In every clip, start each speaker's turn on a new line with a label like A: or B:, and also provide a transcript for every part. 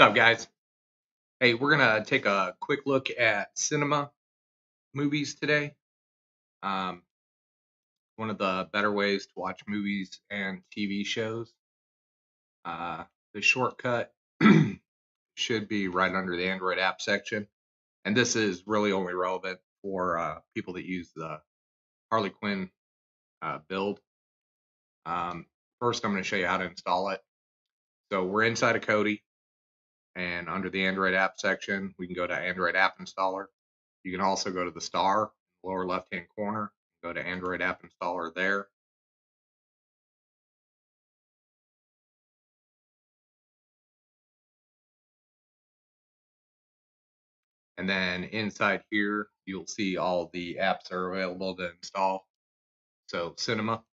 A: up, guys? Hey, we're gonna take a quick look at cinema movies today. Um, One of the better ways to watch movies and TV shows. The shortcut should be right under the Android app section, and this is really only relevant for people that use the Harley Quinn build. Um, First, I'm going to show you how to install it. So we're inside of Kodi, and under the Android app section, we can go to Android app installer. You can also go to the star, lower left-hand corner, go to Android app installer there. And then inside here, you'll see all the apps that are available to install. So Cinema,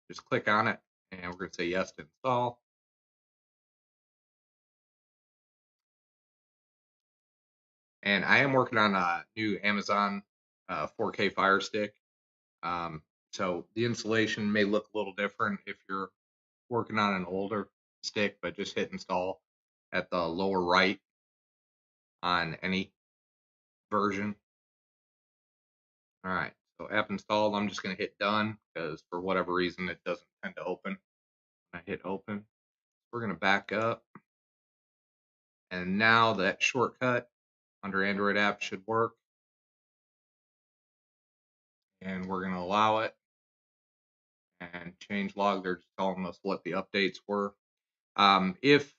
A: just click on it, and we're going to say yes to install. And I am working on a new Amazon 4K Fire Stick. So the installation may look a little different if you're working on an older stick, but just hit install at the lower right on any version. All right, so app installed. I'm just going to hit done because for whatever reason it doesn't tend to open. I hit open. We're going to back up. And now that shortcut under Android app should work. And we're going to allow it. And change log, they're just telling us what the updates were. If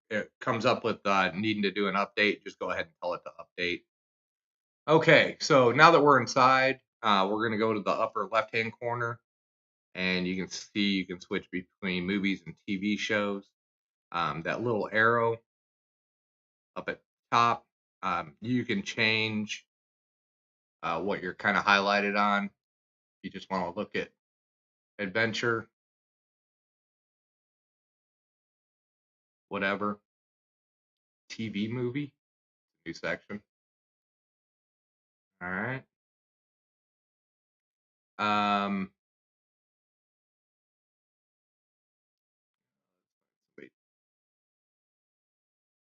A: it comes up with needing to do an update, just go ahead and tell it to update. Okay, so now that we're inside, we're going to go to the upper left-hand corner, and you can see you can switch between movies and TV shows. That little arrow up at top, you can change what you're kind of highlighted on. You just want to look at adventure, whatever, TV movie, new section. All right. Wait.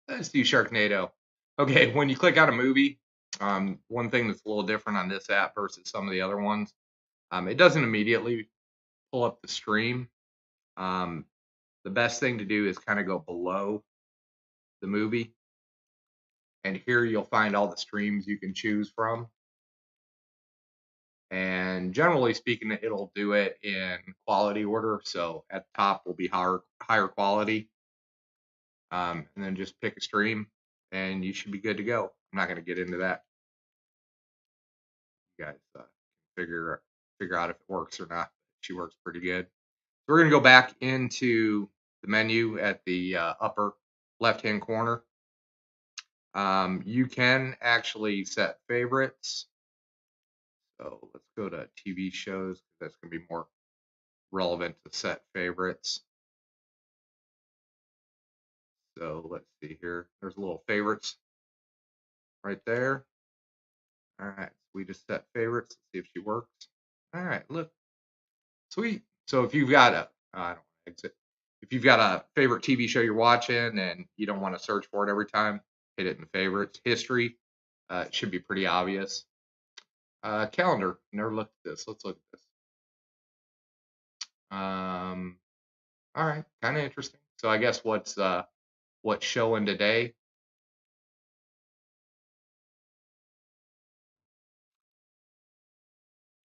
A: Let's do Sharknado. Okay, when you click on a movie, one thing that's a little different on this app versus some of the other ones, it doesn't immediately pull up the stream. The best thing to do is kind of go below the movie, and here you'll find all the streams you can choose from. And generally speaking, it'll do it in quality order. So at the top will be higher quality, and then just pick a stream, and you should be good to go. I'm not going to get into that. You guys figure out if it works or not. She works pretty good. So we're going to go back into the menu at the upper left-hand corner. You can actually set favorites. So let's go to TV shows. That's going to be more relevant to set favorites. So let's see here. There's a little favorites right there. All right, so we just set favorites. Let's see if she works. All right, look, sweet. So if you've got I don't exit. If you've got a favorite TV show you're watching and you don't want to search for it every time, hit it in favorites. History, it should be pretty obvious. Calendar, never looked at this. Let's look at this. All right, kind of interesting. So I guess what's showing today?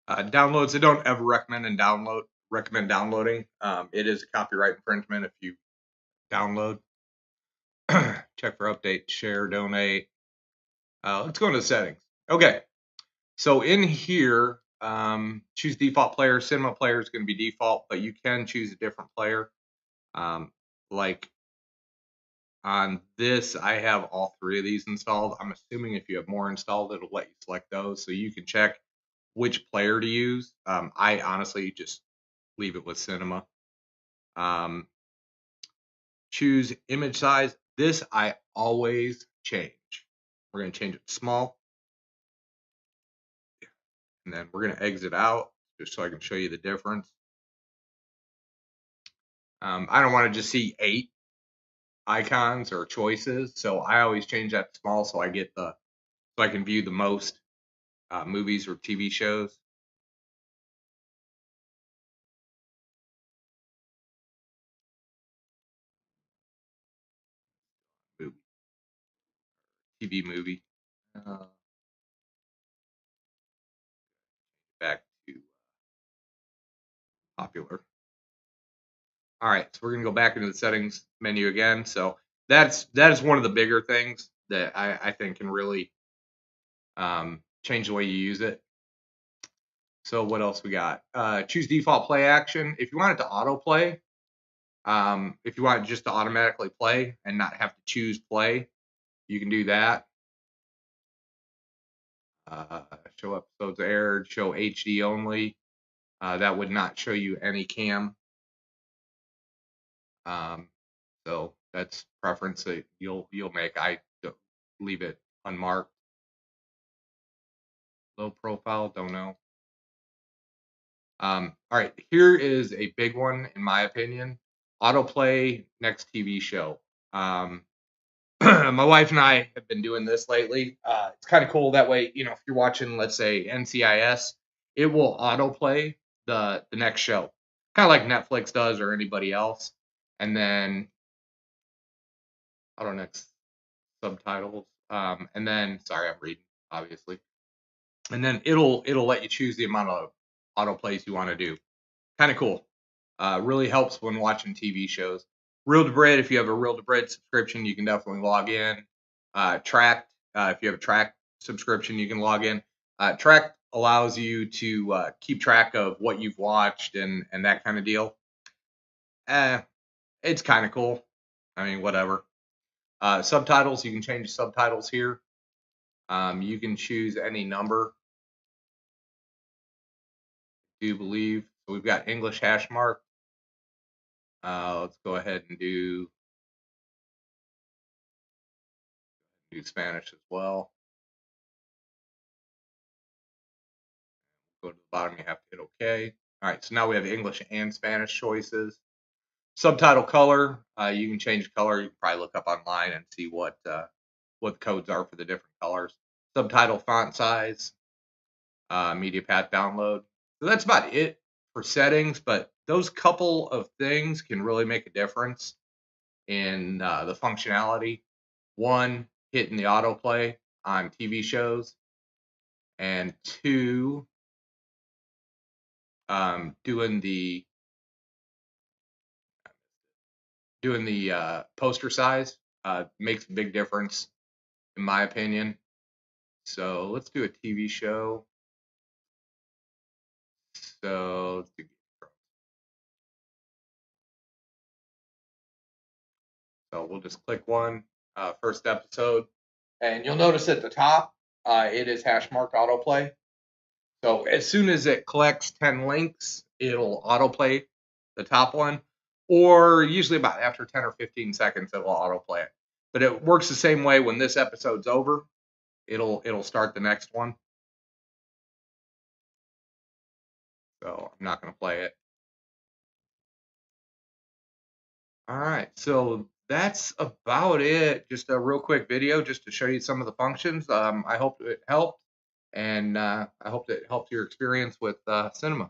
A: Downloads, I don't ever recommend downloading. It is a copyright infringement if you download. Check for update, share, donate. Let's go into the settings. Okay, so in here, choose default player. Cinema player is going to be default, but you can choose a different player. Like on this, I have all three of these installed. I'm assuming if you have more installed, it'll let you select those, so you can check which player to use. I honestly just leave it with Cinema. Choose image size. This I always change. We're going to change it to small. And then we're going to exit out just so I can show you the difference. I don't want to just see 8 icons or choices, so I always change that to small so I can view the most movies or TV shows. Movie, TV movie. Back to popular. All right, so we're gonna go back into the settings menu again. So that is one of the bigger things that I think can really change the way you use it. So what else we got? Choose default play action. If you want it to autoplay, if you want it just to automatically play and not have to choose play, you can do that. Show episodes aired, show HD only. That would not show you any cam. So that's preference that you'll make. I don't leave it unmarked. Low profile, don't know. All right, here is a big one in my opinion. Autoplay next TV show. My wife and I have been doing this lately. It's kind of cool that way. You know, if you're watching, let's say NCIS, it will autoplay the next show, kind of like Netflix does or anybody else. And then auto next subtitles. And then sorry, I'm reading obviously. And then it'll let you choose the amount of autoplays you want to do. Kind of cool. Really helps when watching TV shows. Real to Bread, if you have a Real to Bread subscription, you can definitely log in. Tracked, if you have a Track subscription, you can log in. Track allows you to keep track of what you've watched and that kind of deal. It's kind of cool. I mean, whatever. Subtitles, you can change subtitles here. You can choose any number. Do you believe? So we've got English hash mark. Let's go ahead and do Spanish as well. Go to the bottom, you have to hit OK. All right, so now we have English and Spanish choices. Subtitle color, you can change color. You can probably look up online and see what the codes are for the different colors. Subtitle font size, media path download. So that's about it for settings, but those couple of things can really make a difference in the functionality. One, hitting the autoplay on TV shows, and two, doing the poster size makes a big difference in my opinion. So let's do a TV show. So let's do so we'll just click one, first episode, and you'll notice at the top it is hash marked autoplay. So as soon as it collects 10 links, it'll autoplay the top one, or usually about after 10 or 15 seconds, it will autoplay it. But it works the same way when this episode's over. It'll start the next one. So I'm not going to play it. All right, so that's about it. Just a real quick video just to show you some of the functions. I hope it helped, and I hope that it helped your experience with cinema.